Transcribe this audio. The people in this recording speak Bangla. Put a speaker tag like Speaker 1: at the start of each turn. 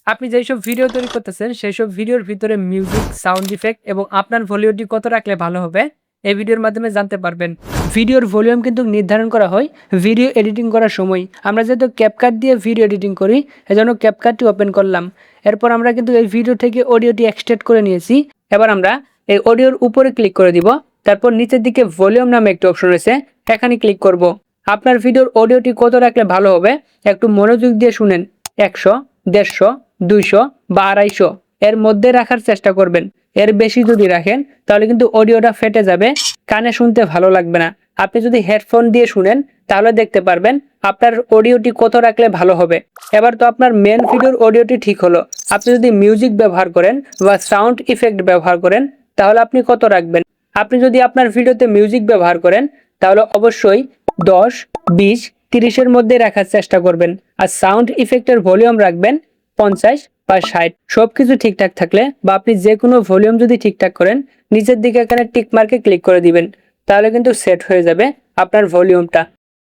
Speaker 1: আপনি যেসব ভিডিও তৈরি করতেছেন সেই সব ভিডিওর ভিতরে মিউজিক, সাউন্ড ইফেক্ট এবং আপনার ভলিউমটি কত রাখলে ভালো হবে এই ভিডিওর মাধ্যমে জানতে পারবেন। ভিডিওর ভলিউম কিন্তু নির্ধারণ করা হয় ভিডিও এডিটিং করার সময়। আমরা যেহেতু ক্যাপকাট দিয়ে ভিডিও এডিটিং করি এজন্য ক্যাপকাটটি ওপেন করলাম। এরপর আমরা কিন্তু এই ভিডিও থেকে অডিওটি এক্সট্রাক্ট করে নিয়েছি। এবার আমরা এই অডিওর উপরে ক্লিক করে দিব। তারপর নিচের দিকে ভলিউম নামে একটি অপশন রয়েছে, এখানে ক্লিক করব। আপনার ভিডিওর অডিওটি কত রাখলে ভালো হবে একটু মনোযোগ দিয়ে শুনেন। 100, 150, 200 বা 250 এর মধ্যে রাখার চেষ্টা করবেন। এর বেশি যদি রাখেন তাহলে কিন্তু অডিওটা ফেটে যাবে, কানে শুনতে ভালো লাগবে না। আপনি যদি হেডফোন দিয়ে শুনেন তাহলে দেখতে পারবেন আপনার অডিওটি কত রাখলে ভালো হবে। এবার তো আপনার মেন ভিডিওর অডিওটি ঠিক হলো। আপনি যদি মিউজিক ব্যবহার করেন বা সাউন্ড ইফেক্ট ব্যবহার করেন তাহলে আপনি কত রাখবেন। আপনি যদি আপনার ভিডিওতে মিউজিক ব্যবহার করেন তাহলে অবশ্যই 10, 20, 30 এর মধ্যে রাখার চেষ্টা করবেন। আর সাউন্ড ইফেক্টের ভলিউম রাখবেন 50 বা 60। সবকিছু ঠিকঠাক থাকলে বা আপনি যে কোনো ভলিউম যদি ঠিকঠাক করেন নিচের দিকে এখানে টিক মার্কে ক্লিক করে দিবেন, তাহলে কিন্তু সেট হয়ে যাবে আপনার ভলিউমটা।